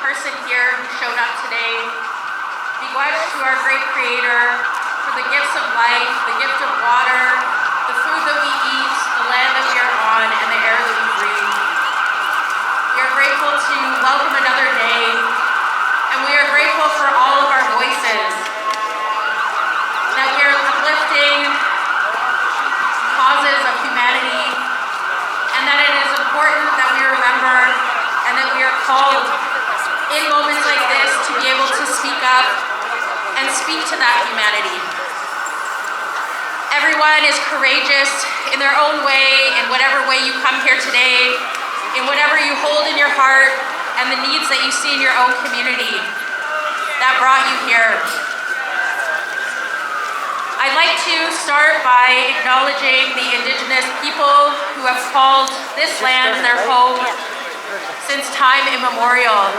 person here who showed up today. Miigwech to our great Creator for the gifts of life, the gift of water, the food that we eat, the land that we are on, and the air that we breathe. We are grateful to welcome another day, and we are grateful for all of our voices, that we are uplifting causes of humanity, and that it is important that we remember and that we are called in moments like this to be able to speak up and speak to that humanity. Everyone is courageous in their own way, in whatever way you come here today, in whatever you hold in your heart, and the needs that you see in your own community that brought you here. I'd like to start by acknowledging the Indigenous people who have called this land their home since time immemorial.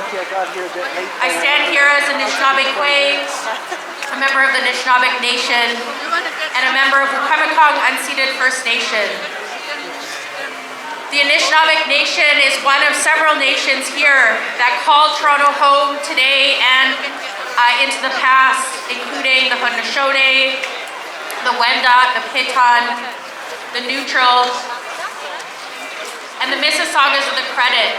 I stand here as a Anishinaabe, a member of the Anishinaabe Nation, and a member of Wukwemikong Unceded First Nation. The Anishinaabe Nation is one of several nations here that call Toronto home today and into the past, including the Haudenosaunee, the Wendat, the Piton, the Neutral, and the Mississaugas of the Credit.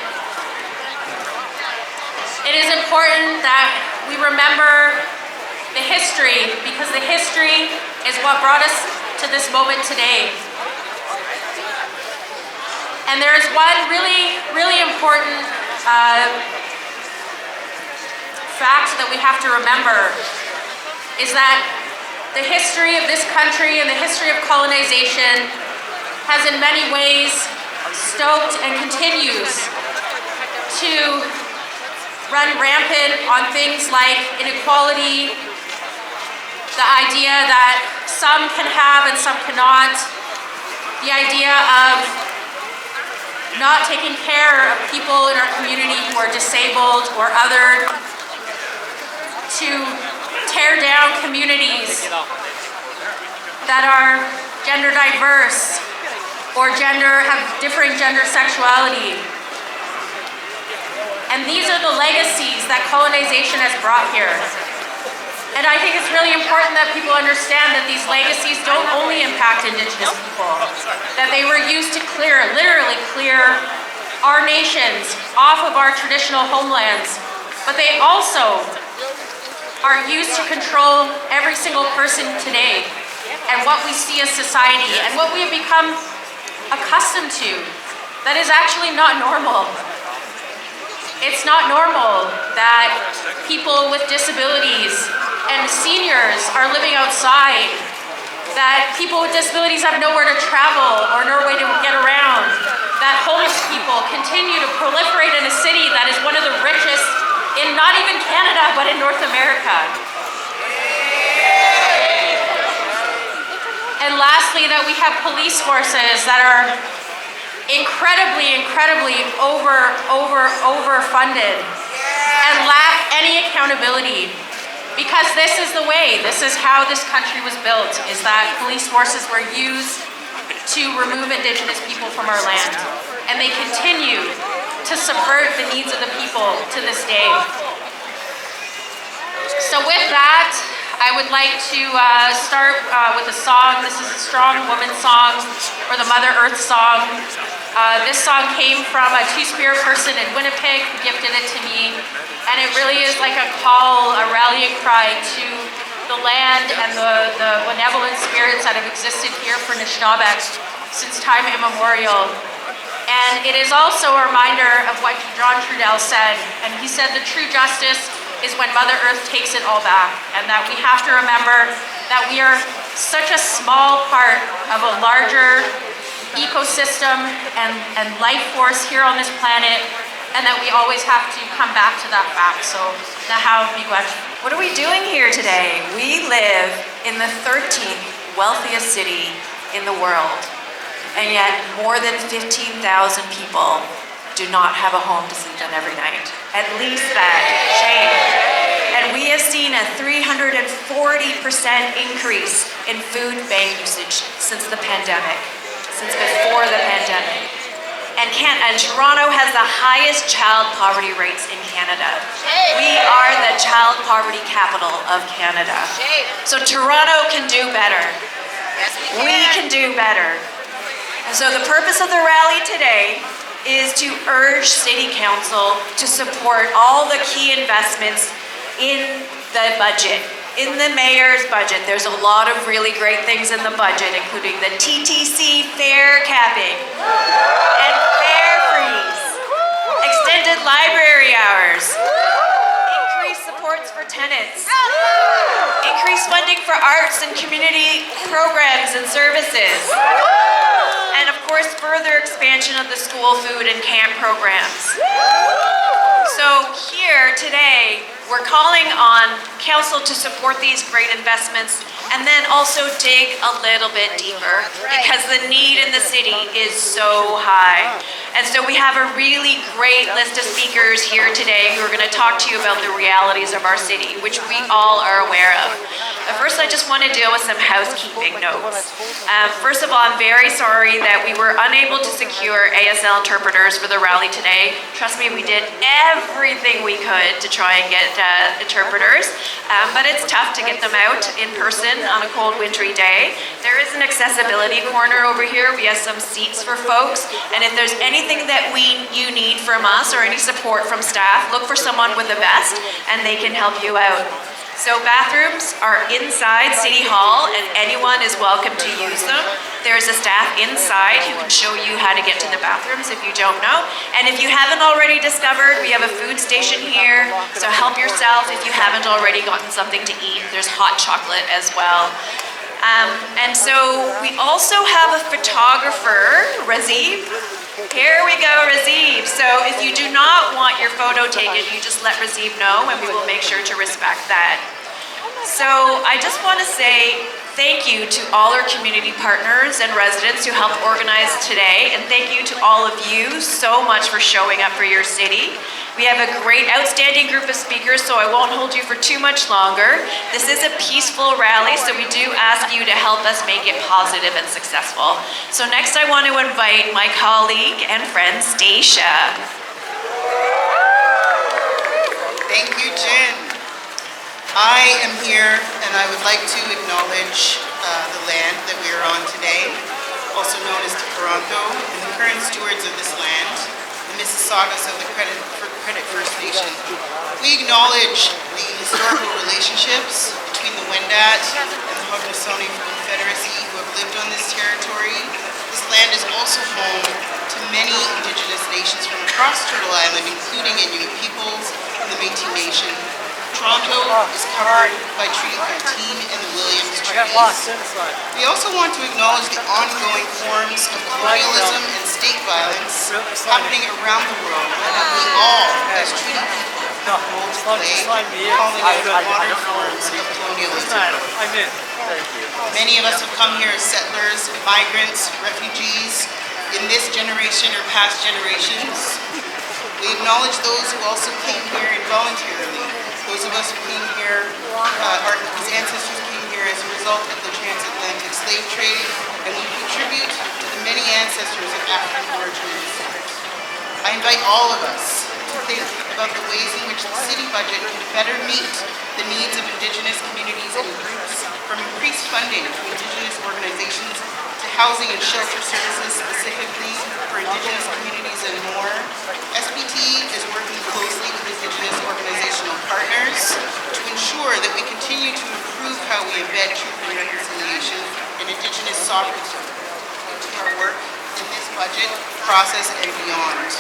It is important that we remember the history, because the history is what brought us to this moment today. And there is one really, really important fact that we have to remember, is that the history of this country and the history of colonization has in many ways stoked and continues to run rampant on things like inequality, the idea that some can have and some cannot, the idea of not taking care of people in our community who are disabled or othered, to tear down communities that are gender diverse or have differing gender sexuality. And these are the legacies that colonization has brought here. And I think it's really important that people understand that these legacies don't only impact Indigenous people, that they were used to literally clear our nations off of our traditional homelands, but they also are used to control every single person today and what we see as society and what we have become accustomed to that is actually not normal. It's not normal that people with disabilities and seniors are living outside, that people with disabilities have nowhere to travel or no way to get around, that homeless people continue to proliferate in a city that is one of the richest in not even Canada, but in North America. And lastly, that we have police forces that are incredibly overfunded and lack any accountability. Because this is the way, this is how this country was built, is that police forces were used to remove Indigenous people from our land. And they continue to subvert the needs of the people to this day. So with that, I would like to start with a song. This is a strong woman song, or the Mother Earth song. This song came from a Two-Spirit person in Winnipeg who gifted it to me. And it really is like a call, a rallying cry to the land and the benevolent spirits that have existed here for Anishinaabe since time immemorial. And it is also a reminder of what John Trudell said. And he said the true justice is when Mother Earth takes it all back. And that we have to remember that we are such a small part of a larger ecosystem and life force here on this planet, and that we always have to come back to that fact. So, nahaw miigwech. What are we doing here today? We live in the 13th wealthiest city in the world. And yet more than 15,000 people do not have a home to sleep in every night. At least that. Shame. And we have seen a 340% increase in food bank usage since the pandemic, since before the pandemic. And Toronto has the highest child poverty rates in Canada. We are the child poverty capital of Canada. So Toronto can do better. We can do better. And so the purpose of the rally today is to urge City Council to support all the key investments in the budget. In the mayor's budget, there's a lot of really great things in the budget, including the TTC fare capping and fare freeze, extended library hours, increased supports for tenants, increased funding for arts and community programs and services, and of course, further expansion of the school food and camp programs. So here today, we're calling on council to support these great investments and then also dig a little bit deeper because the need in the city is so high. And so we have a really great list of speakers here today who are going to talk to you about the realities of our city, which we all are aware of. But first, I just want to deal with some housekeeping notes. First of all, I'm very sorry that we were unable to secure ASL interpreters for the rally today. Trust me, we did everything we could to try and get interpreters, but it's tough to get them out in person on a cold wintry day. There is an accessibility corner over here. We have some seats for folks, and if there's anything that you need from us or any support from staff, look for someone with a vest and they can help you out. So bathrooms are inside City Hall and anyone is welcome to use them. There's a staff inside who can show you how to get to the bathrooms if you don't know. And if you haven't already discovered, we have a food station here, so help yourself if you haven't already gotten something to eat. There's hot chocolate as well. And so we also have a photographer, Razib. Here we go, Razib. So if you do not want your photo taken, you just let Razib know and we will make sure to respect that. So I just want to say thank you to all our community partners and residents who helped organize today, and thank you to all of you so much for showing up for your city. We have a great, outstanding group of speakers, so I won't hold you for too much longer. This is a peaceful rally, so we do ask you to help us make it positive and successful. So next I want to invite my colleague and friend, Stacia. Thank you, Jen. I am here and I would like to acknowledge the land that we are on today, also known as Toronto, and the current stewards of this land, the Mississaugas of the Credit First Nation. We acknowledge the historical relationships between the Wendat and the Haudenosaunee Confederacy who have lived on this territory. This land is also home to many Indigenous nations from across Turtle Island, including Inuit peoples and the Métis Nation. Toronto is covered by Treaty 13 and the Williams Treaties. We also want to acknowledge the ongoing forms of colonialism and state violence happening around the world, and that we all, as treaty people, have a role to play, calling out modern forms of colonialism. Many of us have come here as settlers, migrants, refugees, in this generation or past generations. We acknowledge those who also came here involuntarily. Those of us who came here, whose ancestors came here as a result of the transatlantic slave trade, and we contribute to the many ancestors of African origin and descent. I invite all of us to think about the ways in which the city budget can better meet the needs of Indigenous communities and groups, from increased funding to Indigenous organizations to housing and shelter services specifically for Indigenous communities and more. SPT is working closely with Indigenous organizational partners to ensure that we continue to improve how we embed truth and reconciliation and Indigenous sovereignty into our work in this budget process and beyond.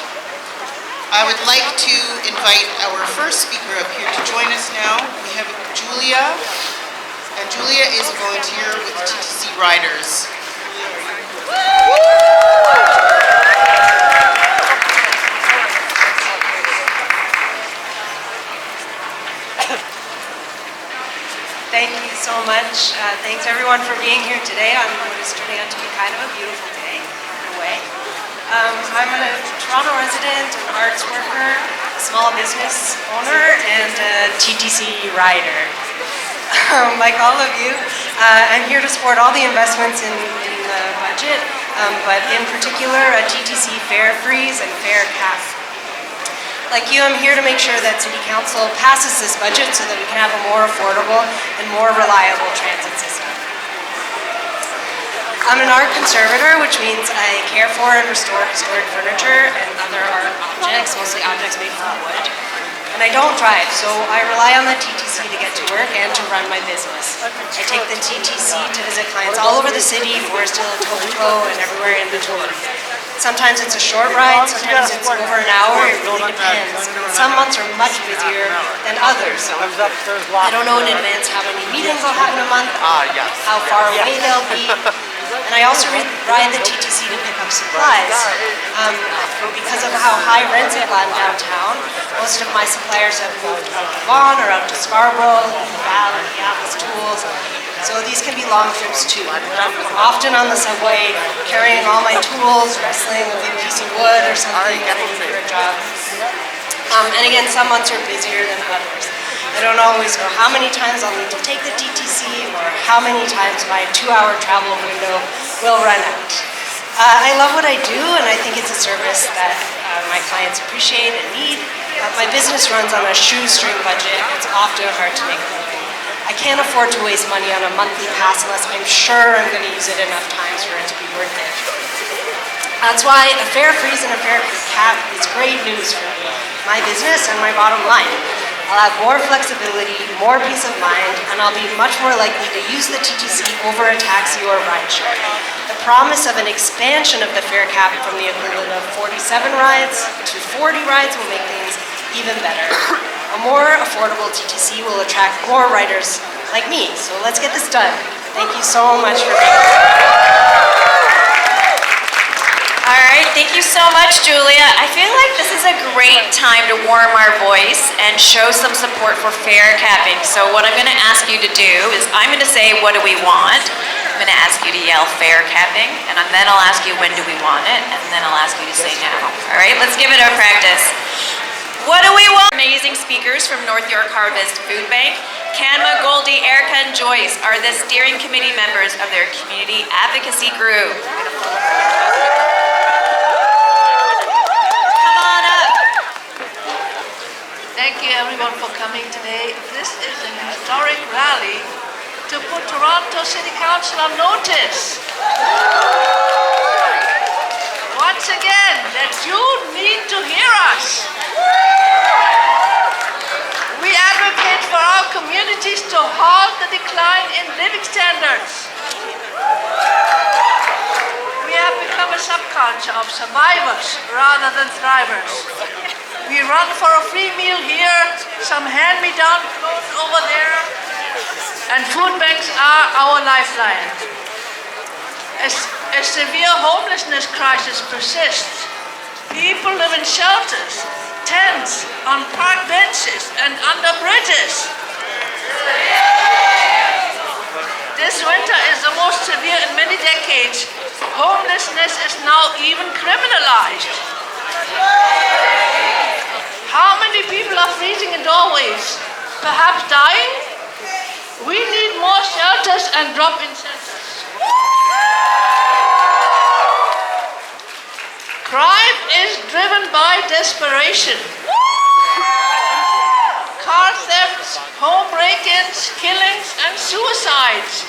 I would like to invite our first speaker up here to join us now. We have Julia, and Julia is a volunteer with TTC Riders. Thank you so much. Thanks everyone for being here today on what is turning out to be kind of a beautiful day in a way. I'm a Toronto resident, an arts worker, a small business owner, and a TTC rider. Like all of you, I'm here to support all the investments in the budget, but in particular a TTC fare freeze and fare cap. Like you, I'm here to make sure that City Council passes this budget so that we can have a more affordable and more reliable transit system. I'm an art conservator, which means I care for and restore historic furniture and other art objects, mostly objects made from wood. And I don't drive, so I rely on the TTC to get to work and to run my business. I take the TTC to visit clients all over the city, Forest Hill, Etobicoke, and everywhere in between. Sometimes it's a short ride, sometimes it's over an hour, it really depends. Some months are much busier than others. I don't know in advance how many meetings I'll have in a month, how far away they'll be. And I also ride the TTC to pick up supplies. Because of how high rents have gone downtown, most of my suppliers have moved out to Vaughan or out to Scarborough, the Valley, Atlas Tools. So these can be long trips too. I'm often on the subway carrying all my tools, wrestling a big piece of wood or something, getting for a job. And again, some months are busier than others. I don't always know how many times I'll need to take the TTC or how many times my 2-hour travel window will run out. I love what I do, and I think it's a service that my clients appreciate and need. My business runs on a shoestring budget. It's often hard to make a living. I can't afford to waste money on a monthly pass unless I'm sure I'm going to use it enough times for it to be worth it. That's why a fare freeze and a fare cap is great news for me, my business, and my bottom line. I'll have more flexibility, more peace of mind, and I'll be much more likely to use the TTC over a taxi or rideshare. The promise of an expansion of the fare cap from the equivalent of 47 rides to 40 rides will make things even better. A more affordable TTC will attract more riders like me, so let's get this done. Thank you so much for being here. All right, thank you so much, Julia. I feel like this is a great time to warm our voice and show some support for fare capping. So what I'm going to ask you to do is I'm going to say, what do we want? I'm going to ask you to yell fare capping, and then I'll ask you, when do we want it? And then I'll ask you to say now. All right, let's give it a practice. What do we want? Amazing speakers from North York Harvest Food Bank. Kanma, Goldie, Erica, and Joyce are the steering committee members of their community advocacy group. Thank you everyone for coming today. This is an historic rally to put Toronto City Council on notice. Once again, that you need to hear us. We advocate for our communities to halt the decline in living standards. We have become a subculture of survivors rather than thrivers. We run for a free meal here, some hand-me-down clothes over there, and food banks are our lifeline. A severe homelessness crisis persists. People live in shelters, tents, on park benches, and under bridges. This winter is the most severe in many decades. Homelessness is now even criminalized. How many people are freezing in doorways, perhaps dying? We need more shelters and drop-in centers. Crime is driven by desperation. Car thefts, home break-ins, killings, and suicides.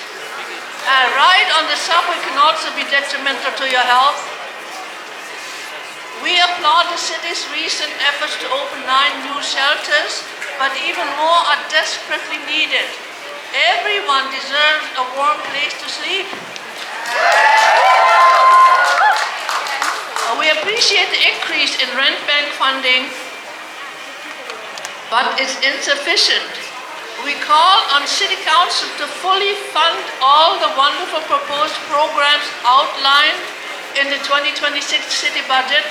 A ride on the subway can also be detrimental to your health. We applaud the city's recent efforts to open 9 new shelters, but even more are desperately needed. Everyone deserves a warm place to sleep. We appreciate the increase in rent bank funding, but it's insufficient. We call on City Council to fully fund all the wonderful proposed programs outlined in the 2026 city budget,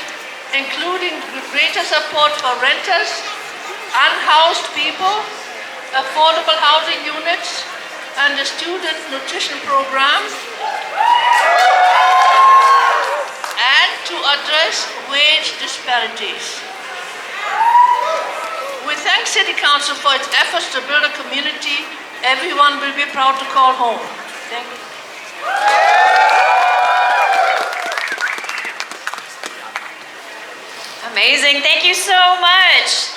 including greater support for renters, unhoused people, affordable housing units, and the student nutrition program, and to address wage disparities. We thank City Council for its efforts to build a community everyone will be proud to call home. Thank you. Amazing. Thank you so much.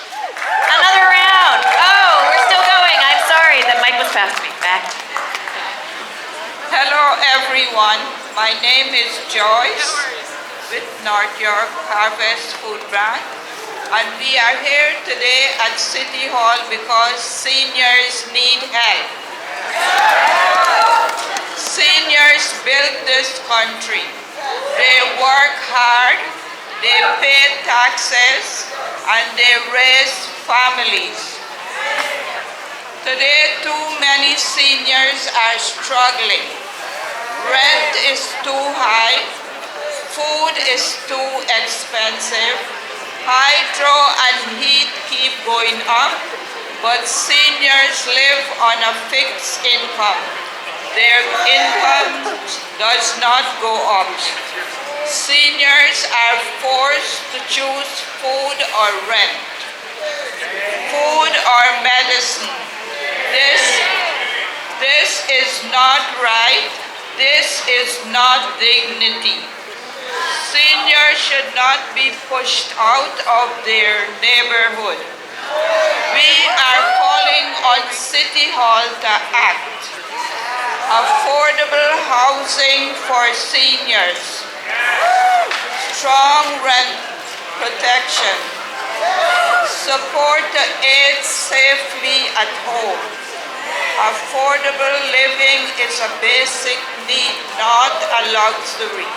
Another round. Oh, we're still going. I'm sorry. The mic was passed to me. Back. Hello everyone, my name is Joyce with North York Harvest Food Bank, and we are here today at City Hall because seniors need help. Seniors built this country. They work hard, they pay taxes, and they raise families. Today, too many seniors are struggling. Rent is too high, food is too expensive, hydro and heat keep going up, but seniors live on a fixed income. Their income does not go up. Seniors are forced to choose food or rent, food or medicine. This is not right. This is not dignity. Seniors should not be pushed out of their neighborhood. We are calling on City Hall to act. Affordable housing for seniors. Strong rent protection. Support to age safely at home. Affordable living is a basic need, not a luxury.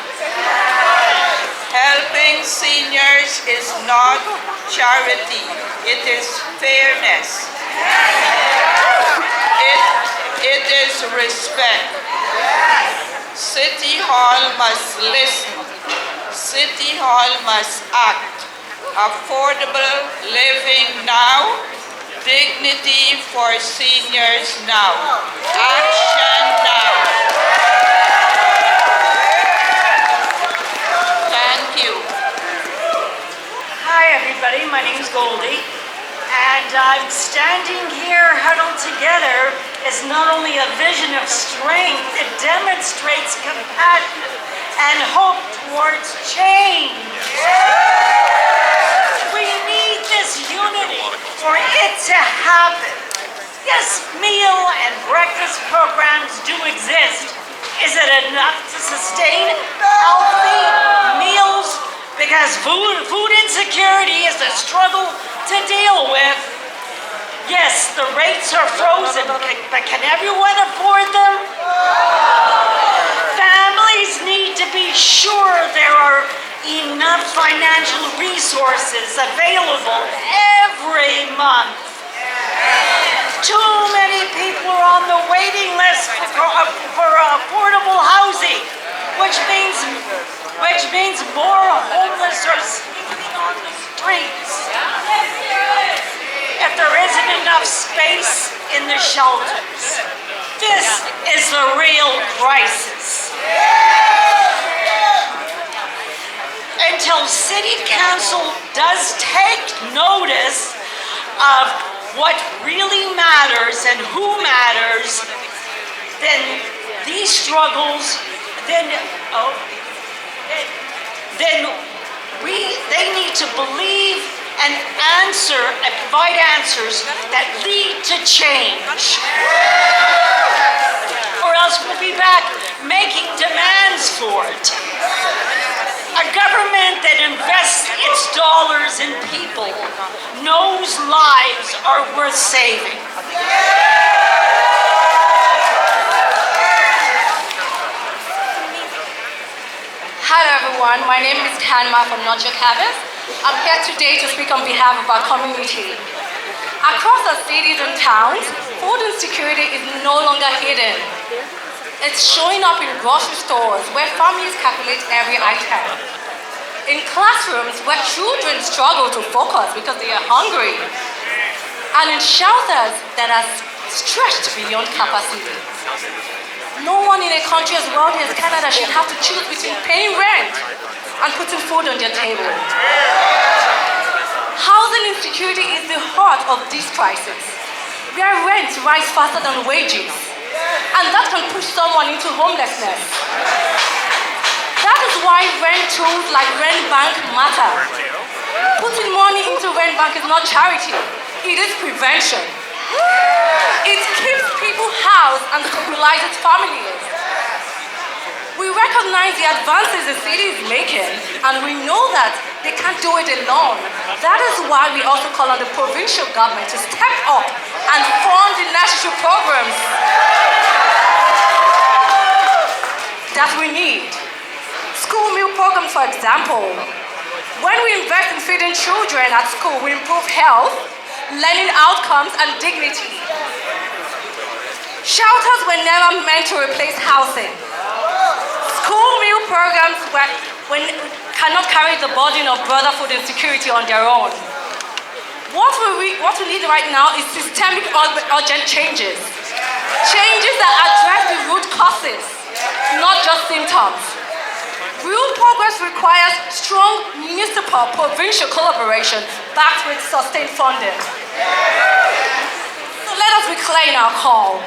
Helping seniors is not charity, it is fairness. It is respect. City Hall must listen. City Hall must act. Affordable living now. Dignity for seniors now. Action now. Thank you. Hi everybody, my name is Goldie, and I'm standing here huddled together as not only a vision of strength, it demonstrates compassion and hope towards change. We need this unity for it to happen. Yes, meal and breakfast programs do exist. Is it enough to sustain healthy meals? Because food insecurity is a struggle to deal with. Yes, the rates are frozen, but can everyone afford them? Families need to be sure there are enough financial resources available every month. Too many people are on the waiting list for affordable housing, which means more homeless are sleeping on the streets. If there isn't enough space in the shelters, this is the real crisis. Until City Council does take notice of what really matters and who matters, then these struggles, they need to believe and provide answers that lead to change. Or else we'll be back making demands for it. A government that invests its dollars in people knows lives are worth saving. Hello everyone, my name is Tanma from North York Harvest. I'm here today to speak on behalf of our community. Across our cities and towns, food insecurity is no longer hidden. It's showing up in grocery stores where families calculate every item. In classrooms where children struggle to focus because they are hungry. And in shelters that are stretched beyond capacity. No one in a country as wealthy as Canada should have to choose between paying rent and putting food on their table. Housing insecurity is the heart of this crisis. where rent rise faster than wages, and that can push someone into homelessness. That is why rent tools like rent bank matter. Putting money into rent bank is not charity, it is prevention. It keeps people housed and stabilizes families. We recognize the advances the city is making, and we know that they can't do it alone. That is why we also call on the provincial government to step up and fund the necessary programs that we need. School meal programs, for example. When we invest in feeding children at school, we improve health, learning outcomes, and dignity. Shelters were never meant to replace housing. School meal programs cannot carry the burden of brother food insecurity on their own. What we need right now is systemic urgent changes. Changes that address the root causes, not just symptoms. Real progress requires strong municipal, provincial collaboration backed with sustained funding. So let us be clear in our call.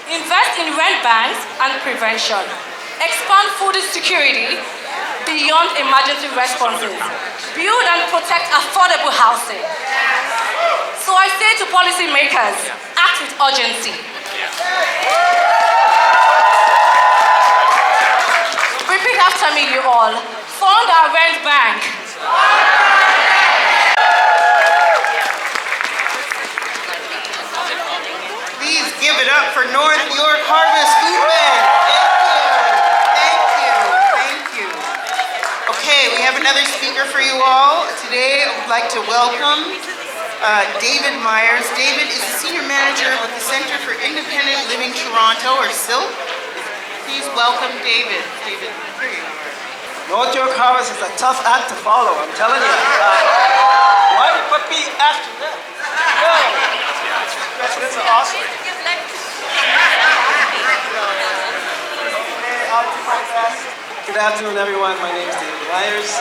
Invest in rent banks and prevention. Expand food security beyond emergency responses. Build and protect affordable housing. So I say to policymakers, act with urgency. Repeat after me, you all. Fund our rent bank. Please give it up for North York Harvest Food Bank. Thank you. Thank you. Okay, we have another speaker for you all. Today, I would like to welcome David Myers. David is the Senior Manager with the Centre for Independent Living Toronto, or SILT. Please welcome David. David, here you are. North York Harvest is a tough act to follow, I'm telling you. Why would put me after them? Residents are awesome. I'll do my best. Good afternoon, everyone. My name is David Myers.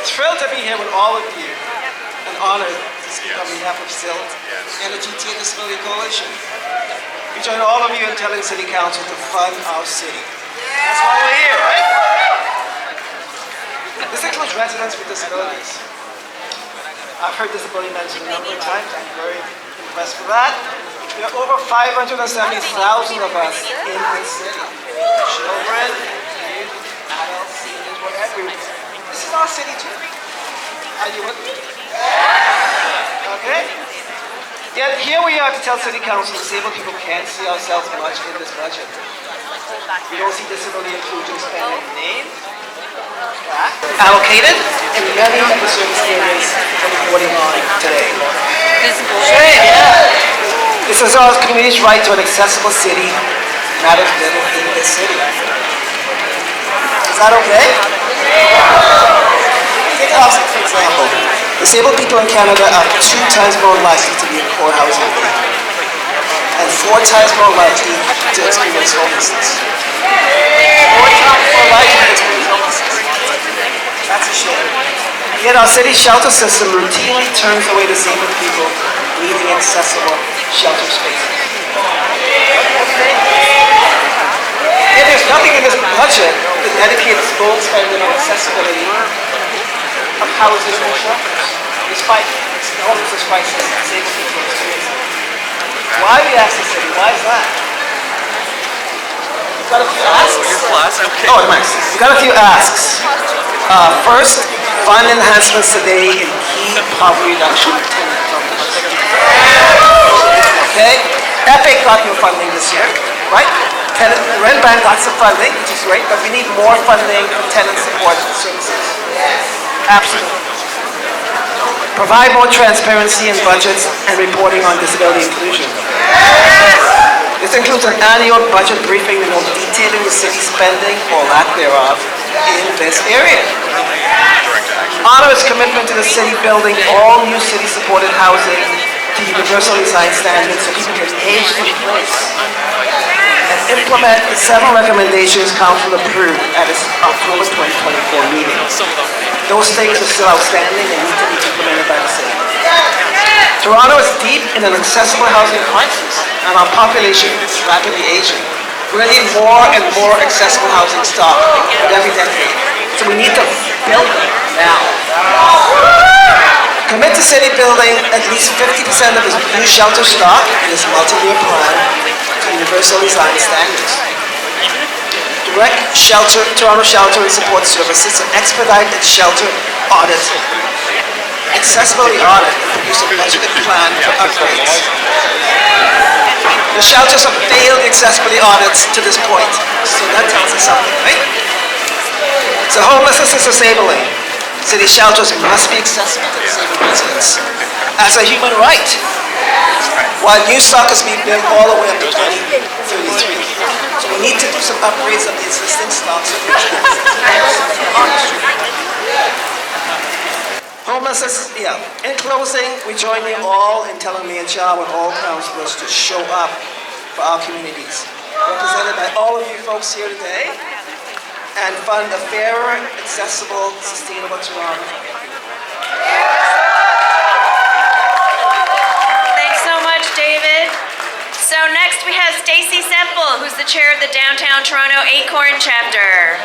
Thrilled to be here with all of you, and honored to speak on behalf of SILT and the GTA Disability Coalition. We join all of you in telling City Council to fund our city. That's why we're here, right? This includes residents with disabilities. I've heard disability mentioned a number of times. I'm very impressed with that. There are over 570,000 of us in this city. Children, youth, adults, seniors, whatever. This is our city too. Are you with me? Okay? Yet here we are to tell City Council disabled people can't see ourselves much in this budget. We don't see disability inclusion spending named, allocated in many of the service areas that we're reporting on today. Shame, yeah. This is our community's right to an accessible city, matters little in this city. Is that okay? Take housing, for example. Disabled people in Canada are 2 times more likely to be in poor housing and 4 times more likely to experience homelessness. 4 times more likely to experience homelessness. That's a shame. Yet our city shelter system routinely turns away disabled people needing accessible shelter spaces. Yet there's nothing in this budget that dedicates full spending on accessibility of housing and shelters, despite the homelessness crisis that disabled people are experiencing. Why we ask the city? Why is that? We've got a few asks. Oh, nice. We've got a few asks. First, fund enhancements today in key poverty reduction tenant programs. Okay? EPIC got new funding this year, right? Rent Bank got some funding, which is great, but we need more funding for tenant support services. Absolutely. Provide more transparency in budgets and reporting on disability inclusion. This includes an annual budget briefing detailing the city's spending or lack thereof in this area. Honor its commitment to the city building all new city-supported housing to universal design standards so people can age in place. And implement the 7 recommendations Council approved at its October 2024 meeting. Those things are still outstanding and need to be implemented by the city. Toronto is deep in an accessible housing crisis, and our population is rapidly aging. We're going to need more and more accessible housing stock with every decade. So we need to build it now. Commit to city building at least 50% of its new shelter stock in its multi-year plan to universal design standards. Direct Toronto Shelter and Support Services and expedite its shelter audit, accessibility audit, and produce a budgeted plan for upgrades. The shelters have failed the accessibility audits to this point, so that tells us something, right? So homelessness is disabling. City shelters must be accessible to disabled residents as a human right, while new stock is being built all the way up to 2033. So we need to do some upgrades of the existing stock. Homelessness, yeah. In closing, we join you all in telling me and Cha and all councillors to show up for our communities, represented by all of you folks here today, and fund a fairer, accessible, sustainable Toronto. Thanks so much, David. So next we have Stacey Semple, who's the chair of the Downtown Toronto Acorn chapter.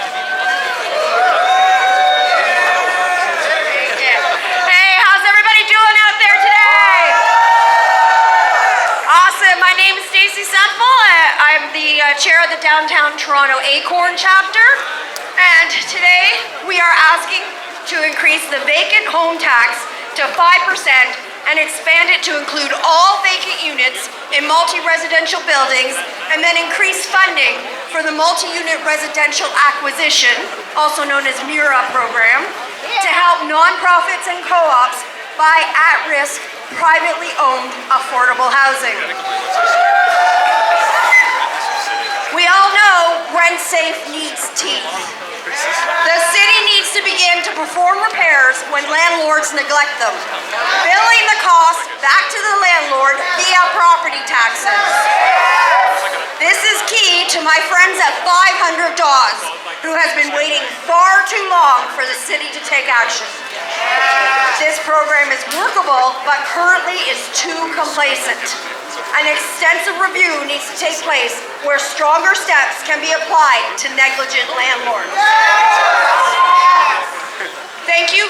Hey, how's everybody doing out there today? Awesome. My name is Stacey Semple. I'm the chair of the Downtown Toronto Acorn chapter. And today we are asking to increase the vacant home tax to 5% and expand it to include all vacant units in multi-residential buildings, and then increase funding for the multi-unit residential acquisition, also known as MIRA program, to help nonprofits and co-ops buy at-risk, privately owned, affordable housing. We all know rent safe needs teeth. The city needs to begin to perform repairs when landlords neglect them, billing the cost back to the landlord via property taxes. This is key to my friends at 500 Dawes, who has been waiting far too long for the city to take action. This program is workable, but currently is too complacent. An extensive review needs to take place where stronger steps can be applied to negligent landlords. Thank you,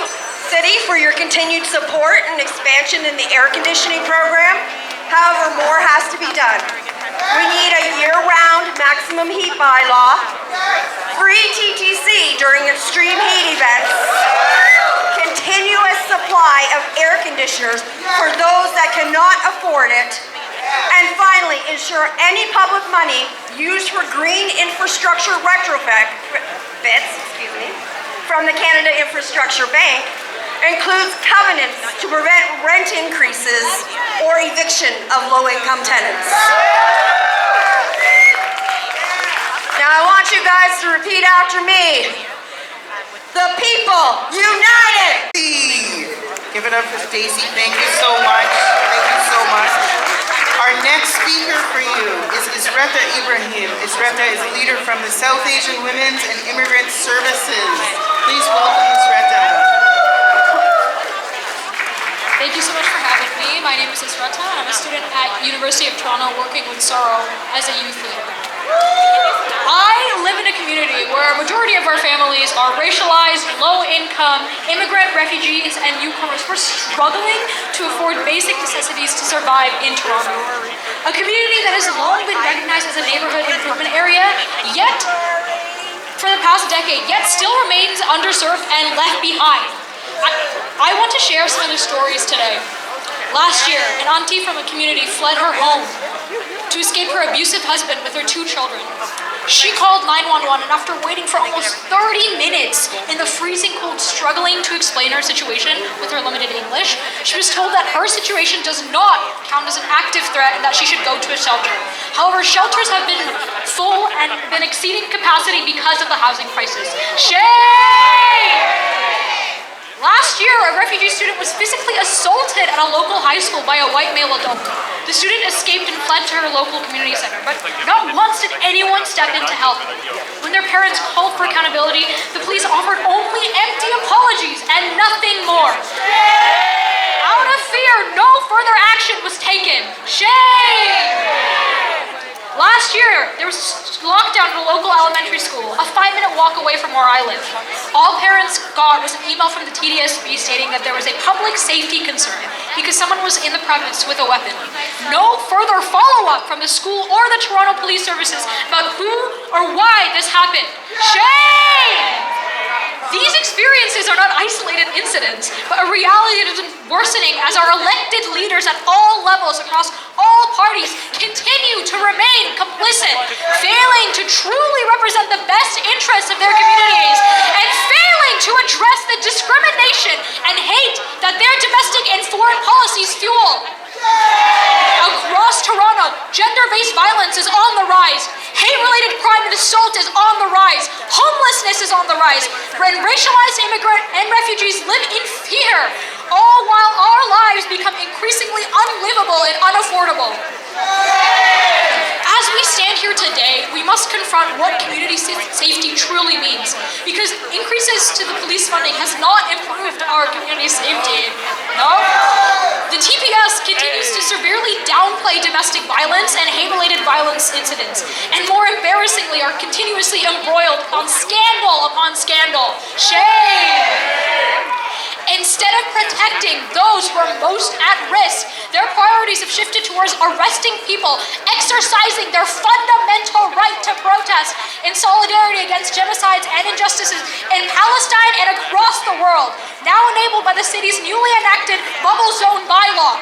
City, for your continued support and expansion in the air conditioning program. However, more has to be done. We need a year-round maximum heat bylaw, free TTC during extreme heat events, continuous supply of air conditioners for those that cannot afford it, and finally, ensure any public money used for green infrastructure retrofits, from the Canada Infrastructure Bank includes covenants to prevent rent increases or eviction of low-income tenants. Now I want you guys to repeat after me. The people united! Give it up for Stacey. Thank you so much. Thank you so much. Our next speaker for you is Isreta Ibrahim. Isreta is a leader from the South Asian Women's and Immigrant Services. Please welcome Isreta. Thank you so much for having me. My name is Isreta, and I'm a student at University of Toronto working with Sorrow as a youth leader. I live in a community where a majority of our families are racialized, low-income, immigrant, refugees, and newcomers. We're struggling to afford basic necessities to survive in Toronto. A community that has long been recognized as a neighborhood improvement area, yet, for the past decade, yet still remains underserved and left behind. I want to share some of the stories today. Last year, an auntie from a community fled her home to escape her abusive husband with her 2 children. She called 911, and after waiting for almost 30 minutes in the freezing cold, struggling to explain her situation with her limited English, she was told that her situation does not count as an active threat and that she should go to a shelter. However, shelters have been full and been exceeding capacity because of the housing crisis. Shame! Last year, a refugee student was physically assaulted at a local high school by a white male adult. The student escaped and fled to her local community center, but not once did anyone step in to help. When their parents called for accountability, the police offered only empty apologies and nothing more. Out of fear, no further action was taken. Shame! Last year, there was lockdown in a local elementary school, a 5-minute walk away from where I live. All parents got was an email from the TDSB stating that there was a public safety concern because someone was in the premise with a weapon. No further follow-up from the school or the Toronto Police Services about who or why this happened. Shame! These experiences are not isolated incidents, but a reality that is worsening as our elected leaders at all levels across all parties continue to remain complicit, failing to truly represent the best interests of their communities, and failing to address the discrimination and hate that their domestic and foreign policies fuel. Across Toronto, gender-based violence is on the rise. Hate-related crime and assault is on the rise. Homelessness is on the rise. And racialized immigrant and refugees live in fear, all while our lives become increasingly unlivable and unaffordable. As we stand here today, we must confront what community safety truly means, because increases to the police funding has not improved our community safety. No? The TPS continues to severely downplay domestic violence and hate-related violence incidents, and more embarrassingly are continuously embroiled on scandal upon scandal. Shame! Instead of protecting those who are most at risk, their priorities have shifted towards arresting people, exercising their fundamental right to protest in solidarity against genocides and injustices in Palestine and across the world, now enabled by the city's newly enacted bubble zone bylaw.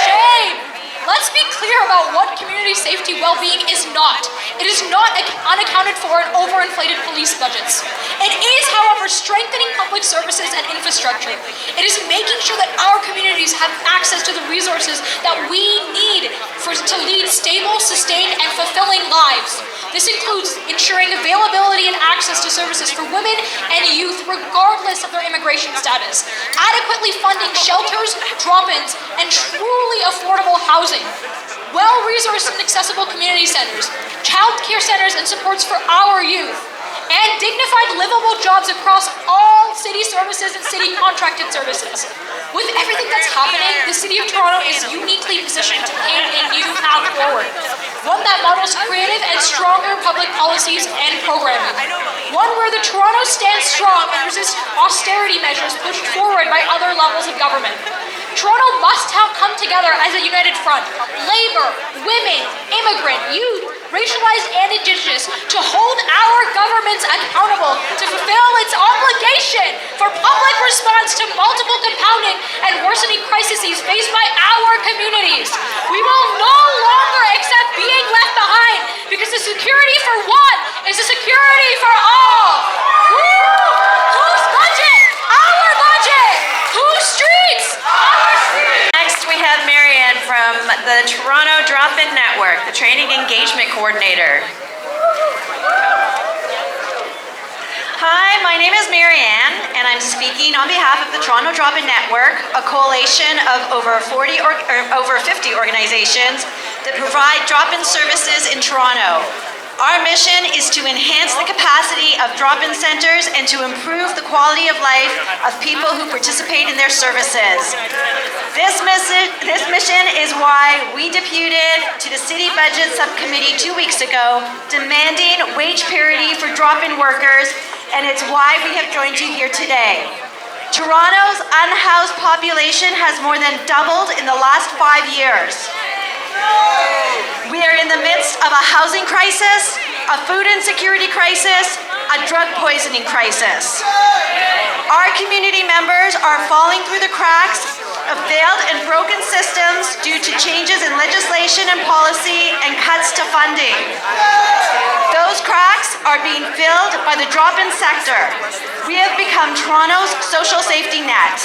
Shame! Let's be clear about what community safety well-being is not. It is not unaccounted for in overinflated police budgets. It is, however, strengthening public services and infrastructure. It is making sure that our communities have access to the resources that we need to lead stable, sustained, and fulfilling lives. This includes ensuring availability and access to services for women and youth regardless of their immigration status, adequately funding shelters, drop-ins, and truly affordable housing, well-resourced and accessible community centers, child care centers and supports for our youth, and dignified livable jobs across all city services and city contracted services. With everything that's happening, the City of Toronto is uniquely positioned to pave a new path forward, one that models creative and stronger public policies and programming, one where the Toronto stands strong and resists austerity measures pushed forward by other levels of government. Toronto must come together as a united front, labor, women, immigrant, youth, racialized and Indigenous, to hold our governments accountable to fulfill its obligation for public response to multiple compounding and worsening crises faced by our communities. We will no longer accept being left behind, because the security for one is the security for all. Whose budget? Our budget. Whose streets? Our streets. Next, we have Marianne from the Toronto Drop-In Network, the Training Engagement Coordinator. Hi, my name is Marianne, and I'm speaking on behalf of the Toronto Drop-In Network, a coalition of over 50 organizations that provide drop-in services in Toronto. Our mission is to enhance the capacity of drop-in centers and to improve the quality of life of people who participate in their services. This mission is why we deputed to the City Budget Subcommittee 2 weeks ago, demanding wage parity for drop-in workers, and it's why we have joined you here today. Toronto's unhoused population has more than doubled in the last 5 years. We are in the midst of a housing crisis, a food insecurity crisis, a drug poisoning crisis. Our community members are falling through the cracks of failed and broken systems due to changes in legislation and policy and cuts to funding. Those cracks are being filled by the drop-in sector. We have become Toronto's social safety net.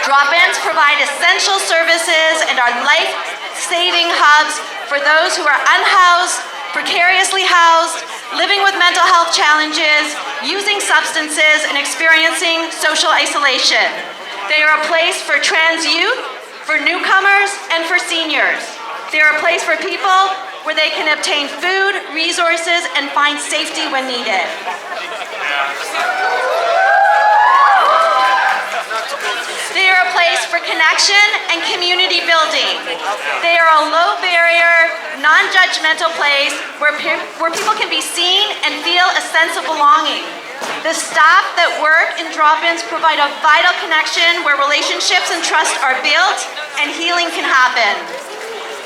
Drop-ins provide essential services and are life-saving hubs for those who are unhoused, precariously housed, living with mental health challenges, using substances, and experiencing social isolation. They are a place for trans youth, for newcomers, and for seniors. They are a place for people where they can obtain food, resources, and find safety when needed. They are a place for connection and community building. They are a low barrier, non-judgmental place where people can be seen and feel a sense of belonging. The staff that work in drop-ins provide a vital connection where relationships and trust are built and healing can happen.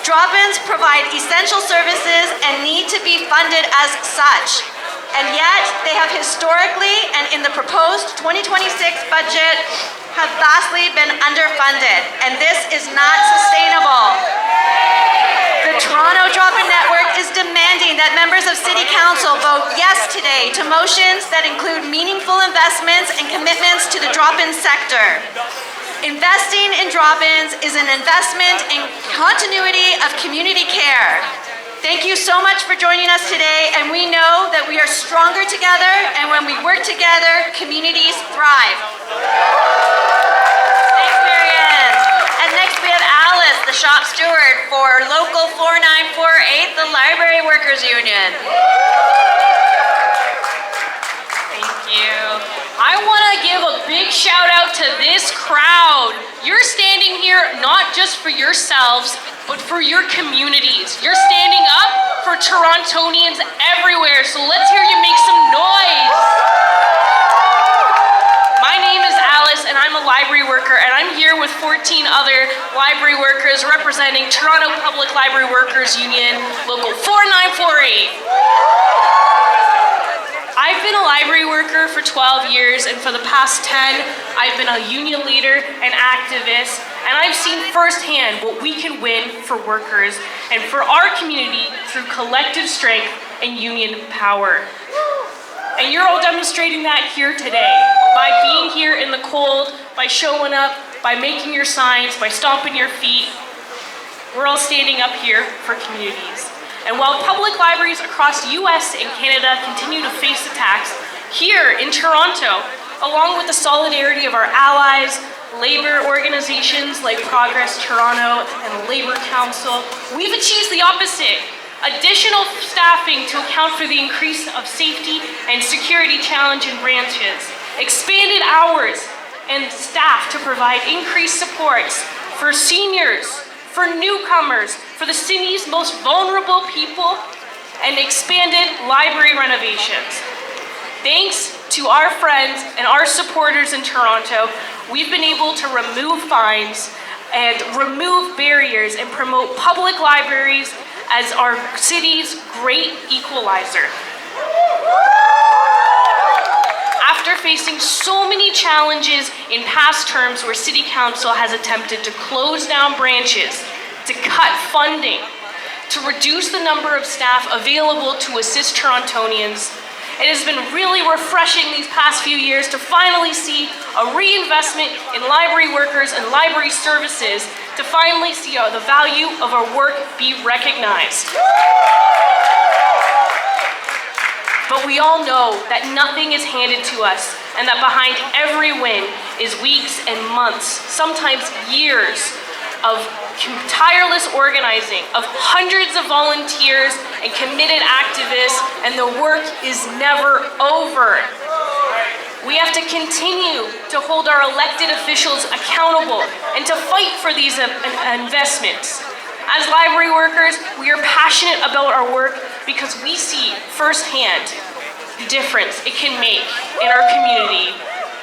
Drop-ins provide essential services and need to be funded as such. And yet, they have historically and in the proposed 2026 budget have vastly been underfunded, and this is not sustainable. The Toronto Drop-In Network is demanding that members of City Council vote yes today to motions that include meaningful investments and commitments to the drop-in sector. Investing in drop-ins is an investment in continuity of community care. Thank you so much for joining us today, and we know that we are stronger together, and when we work together, communities thrive. Thanks, Marianne. And next we have Alice, the shop steward for Local 4948, the Library Workers Union. Thank you. I want to give a big shout out to this crowd. You're standing here not just for yourselves, but for your communities. You're standing up for Torontonians everywhere, so let's hear you make some noise. My name is Alice, and I'm a library worker, and I'm here with 14 other library workers representing Toronto Public Library Workers Union, Local 4948. I've been a library worker for 12 years, and for the past 10, I've been a union leader and activist, and I've seen firsthand what we can win for workers and for our community through collective strength and union power. And you're all demonstrating that here today, by being here in the cold, by showing up, by making your signs, by stomping your feet. We're all standing up here for communities. And while public libraries across the US and Canada continue to face attacks, here in Toronto, along with the solidarity of our allies, labor organizations like Progress Toronto and the Labor Council, we've achieved the opposite. Additional staffing to account for the increase of safety and security challenge in branches, expanded hours and staff to provide increased supports for seniors, for newcomers, for the city's most vulnerable people, and expanded library renovations. Thanks to our friends and our supporters in Toronto, we've been able to remove fines and remove barriers and promote public libraries as our city's great equalizer. After facing so many challenges in past terms where City Council has attempted to close down branches, to cut funding, to reduce the number of staff available to assist Torontonians, it has been really refreshing these past few years to finally see a reinvestment in library workers and library services, to finally see the value of our work be recognized. But we all know that nothing is handed to us, and that behind every win is weeks and months, sometimes years, of tireless organizing, of hundreds of volunteers and committed activists, and the work is never over. We have to continue to hold our elected officials accountable and to fight for these investments. As library workers, we are passionate about our work because we see firsthand the difference it can make in our community.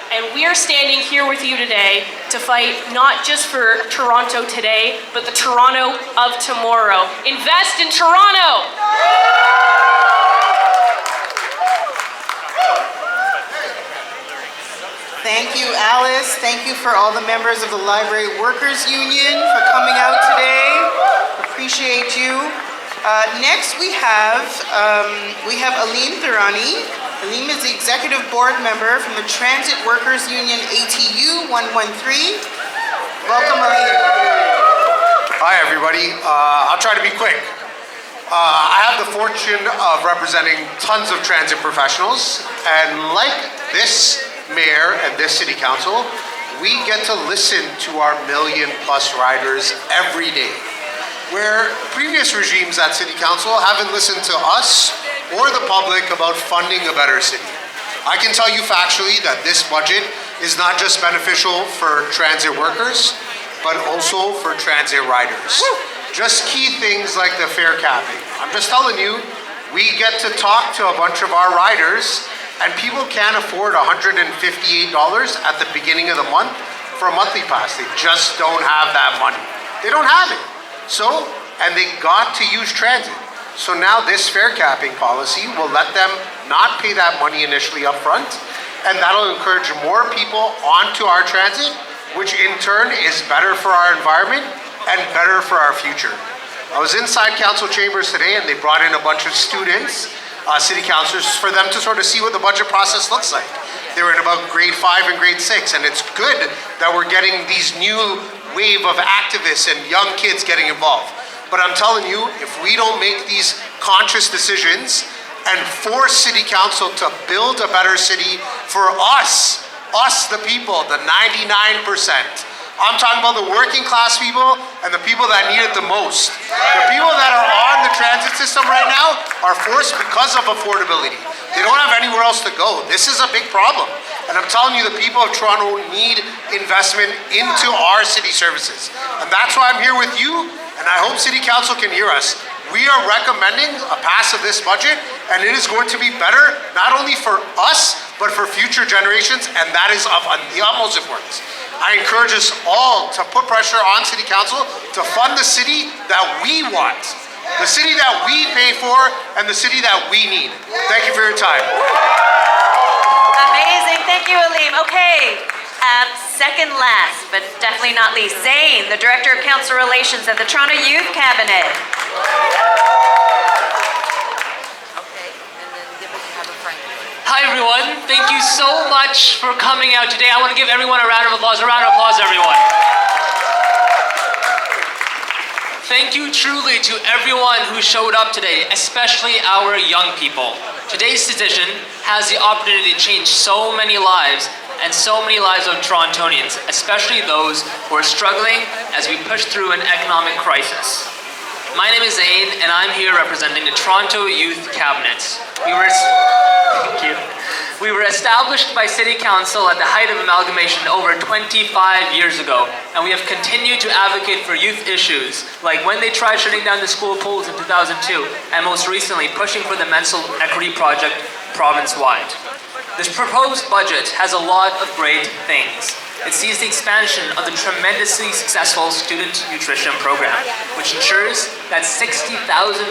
And we are standing here with you today to fight not just for Toronto today, but the Toronto of tomorrow. Invest in Toronto! Thank you, Alice. Thank you for all the members of the Library Workers Union for coming out today. Appreciate you. Next we have Aleem Thurani. Aleem is the Executive Board Member from the Transit Workers Union ATU 113. Welcome, Aleem. Hi, everybody. I'll try to be quick. I have the fortune of representing tons of transit professionals, and like this mayor and this city council, we get to listen to our million-plus riders every day, where previous regimes at city council haven't listened to us or the public about funding a better city. I can tell you factually that this budget is not just beneficial for transit workers, but also for transit riders. Just key things like the fare capping. I'm just telling you, we get to talk to a bunch of our riders, and people can't afford $158 at the beginning of the month for a monthly pass. They just don't have that money. They don't have it. So, and they got to use transit. So now this fare capping policy will let them not pay that money initially up front, and that'll encourage more people onto our transit, which in turn is better for our environment and better for our future. I was inside council chambers today, and they brought in a bunch of students, city councilors, for them to sort of see what the budget process looks like. They were in about grade 5 and grade 6, and it's good that we're getting these new wave of activists and young kids getting involved. But I'm telling you, if we don't make these conscious decisions and force city council to build a better city for us the people, the 99%. I'm talking about the working class people and the people that need it the most. The people that are on the transit system right now are forced because of affordability. They don't have anywhere else to go. This is a big problem. And I'm telling you, the people of Toronto need investment into our city services. And that's why I'm here with you, and I hope City Council can hear us. We are recommending a pass of this budget, and it is going to be better, not only for us, but for future generations, and that is of the utmost importance. I encourage us all to put pressure on City Council to fund the city that we want, the city that we pay for, and the city that we need. Thank you for your time. Amazing. Thank you, Aleem. Okay. Second last, but definitely not least, Zane, the Director of Council Relations at the Toronto Youth Cabinet. Hi everyone, thank you so much for coming out today. I want to give everyone a round of applause. A round of applause, everyone. Thank you truly to everyone who showed up today, especially our young people. Today's decision has the opportunity to change so many lives and so many lives of Torontonians, especially those who are struggling as we push through an economic crisis. My name is Zane, and I'm here representing the Toronto Youth Cabinet. We were established by City Council at the height of amalgamation over 25 years ago, and we have continued to advocate for youth issues, like when they tried shutting down the school pools in 2002, and most recently pushing for the mental equity project province-wide. This proposed budget has a lot of great things. It sees the expansion of the tremendously successful student nutrition program, which ensures that 60,000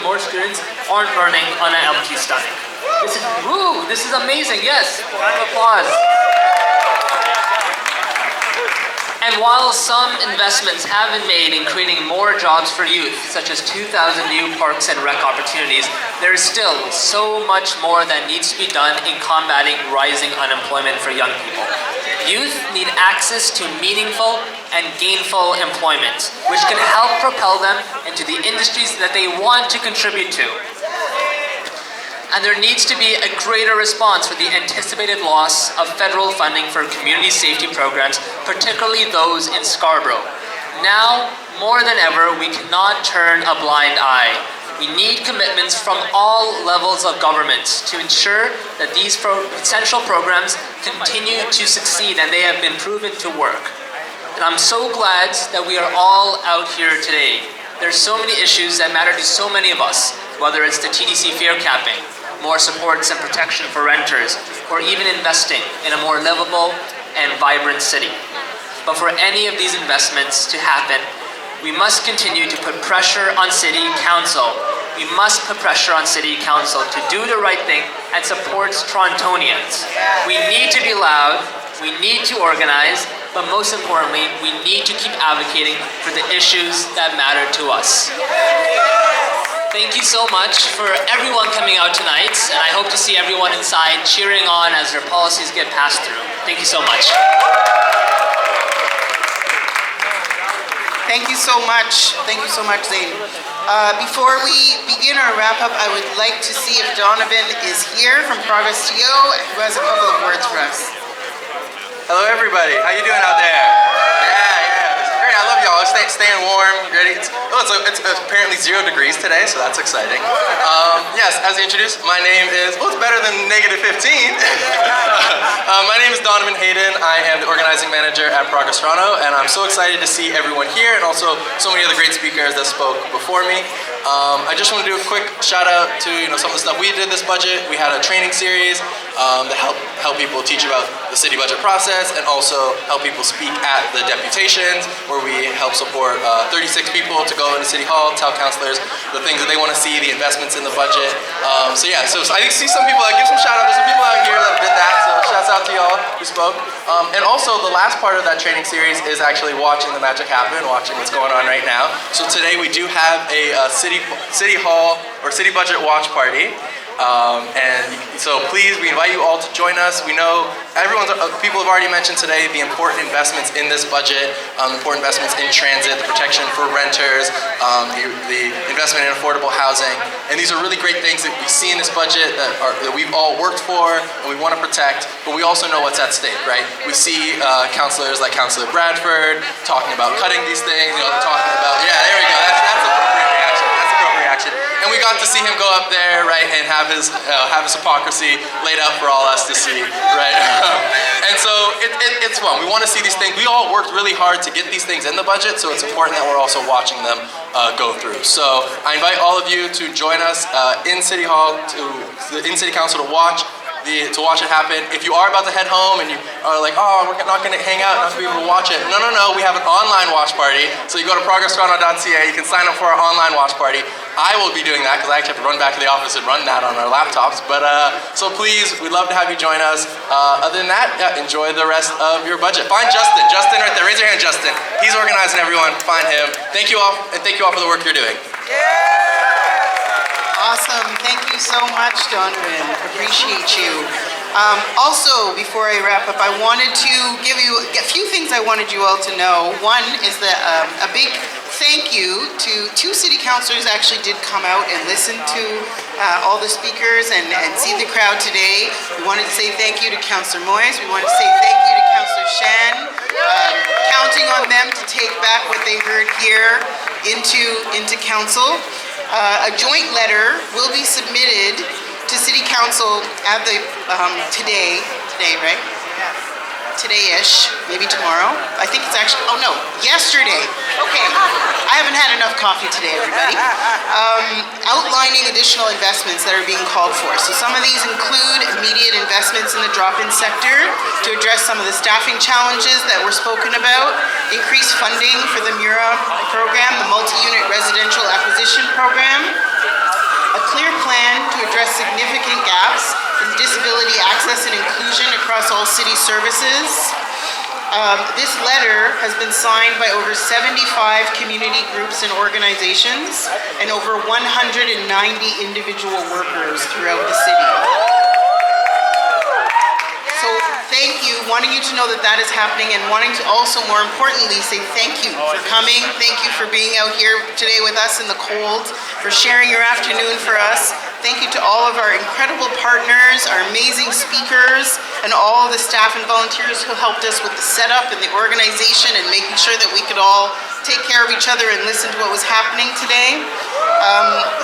more students aren't learning on an empty stomach. This is amazing, yes, round of applause. And while some investments have been made in creating more jobs for youth, such as 2,000 new parks and rec opportunities, there is still so much more that needs to be done in combating rising unemployment for young people. Youth need access to meaningful and gainful employment, which can help propel them into the industries that they want to contribute to. And there needs to be a greater response for the anticipated loss of federal funding for community safety programs, particularly those in Scarborough. Now, more than ever, we cannot turn a blind eye. We need commitments from all levels of government to ensure that these essential programs continue to succeed, and they have been proven to work. And I'm so glad that we are all out here today. There's so many issues that matter to so many of us, whether it's the TDC fare capping, more supports and protection for renters, or even investing in a more livable and vibrant city. But for any of these investments to happen, we must continue to put pressure on City Council. We must put pressure on City Council to do the right thing and support Torontonians. We need to be loud, we need to organize, but most importantly, we need to keep advocating for the issues that matter to us. Thank you so much for everyone coming out tonight, and I hope to see everyone inside cheering on as their policies get passed through. Thank you so much. Thank you so much. Thank you so much, Zane. Before we begin our wrap-up, I would like to see if Donovan is here from Progress TO, who has a couple of words for us. Hello, everybody. How you doing out there? Yeah. This is great. I love y'all. Staying warm, ready. It's apparently 0 degrees today, so that's exciting. yes, as introduced, my name is, well, it's better than -15. My name is Donovan Hayden. I am the organizing manager at Progress Toronto, and I'm so excited to see everyone here and also so many other great speakers that spoke before me. I just want to do a quick shout out to some of the stuff we did this budget. We had a training series that help people teach about the city budget process and also help people speak at the deputations, where we help support 36 people to go into City Hall, tell councillors the things that they want to see, the investments in the budget. So I think see some people, give some shout out. There's some people out here that did that, so shouts out to y'all who spoke. And also the last part of that training series is actually watching the magic happen, watching what's going on right now. So today we do have a City Hall or City Budget Watch Party. And so please, we invite you all to join us. We know people have already mentioned today the important investments in this budget, important investments in transit, the protection for renters, the investment in affordable housing. And these are really great things that we see in this budget that we've all worked for and we want to protect, but we also know what's at stake, right? We see councillors like Councillor Bradford talking about cutting these things, talking about, yeah, there we go, that's appropriate reaction. And we got to see him go up there, right, and have his hypocrisy laid out for all us to see, right? And so it's fun. We want to see these things. We all worked really hard to get these things in the budget, so it's important that we're also watching them go through. So I invite all of you to join us in City Hall, in City Council to watch it happen. If you are about to head home and you are like, oh, we're not going to hang out, not going to be able to watch it. No, we have an online watch party. So you go to progresstoronto.ca, you can sign up for our online watch party. I will be doing that because I actually have to run back to the office and run that on our laptops. But so please, we'd love to have you join us. Other than that, enjoy the rest of your budget. Find Justin. Justin right there. Raise your hand, Justin. He's organizing everyone. Find him. Thank you all, and thank you all for the work you're doing. Awesome. Thank you so much, Donovan. Appreciate you. Also, before I wrap up, I wanted to give you a few things I wanted you all to know. One is that a big thank you to 2 city councillors actually did come out and listen to all the speakers and see the crowd today. We wanted to say thank you to Councillor Moyes. We wanted to say thank you to Councillor Shan. Counting on them to take back what they heard here into council. A joint letter will be submitted to City Council at the today, right? Today-ish, maybe tomorrow. I think it's actually, oh no, yesterday. Okay, I haven't had enough coffee today, everybody. Outlining additional investments that are being called for. So some of these include immediate investments in the drop-in sector to address some of the staffing challenges that were spoken about, increased funding for the MURA program, the multi-unit residential acquisition program, a clear plan to address significant gaps in disability access and inclusion across all city services. This letter has been signed by over 75 community groups and organizations and over 190 individual workers throughout the city. So thank you, wanting you to know that that is happening and wanting to also, more importantly, say thank you for coming. Thank you for being out here today with us in the cold, for sharing your afternoon for us. Thank you to all of our incredible partners, our amazing speakers, and all the staff and volunteers who helped us with the setup and the organization and making sure that we could all take care of each other and listen to what was happening today.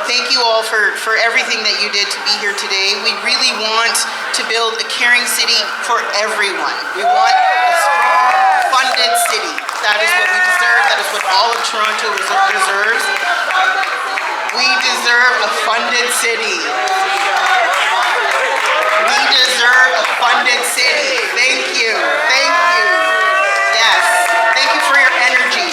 Thank you all for everything that you did to be here today. We really want to build a caring city for everyone. We want a strong, funded city. That is what we deserve. That is what all of Toronto deserves. We deserve a funded city. We deserve a funded city. Thank you. Thank you. Yes. Thank you for your energy.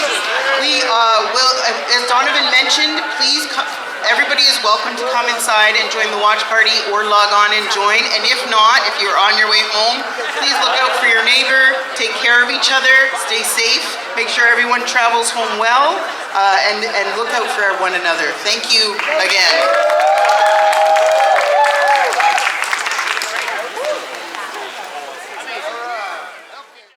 We will, as Donovan mentioned, please come. Everybody is welcome to come inside and join the watch party or log on and join. And if not, if you're on your way home, please look out for your neighbor, take care of each other, stay safe, make sure everyone travels home well, and look out for one another. Thank you again.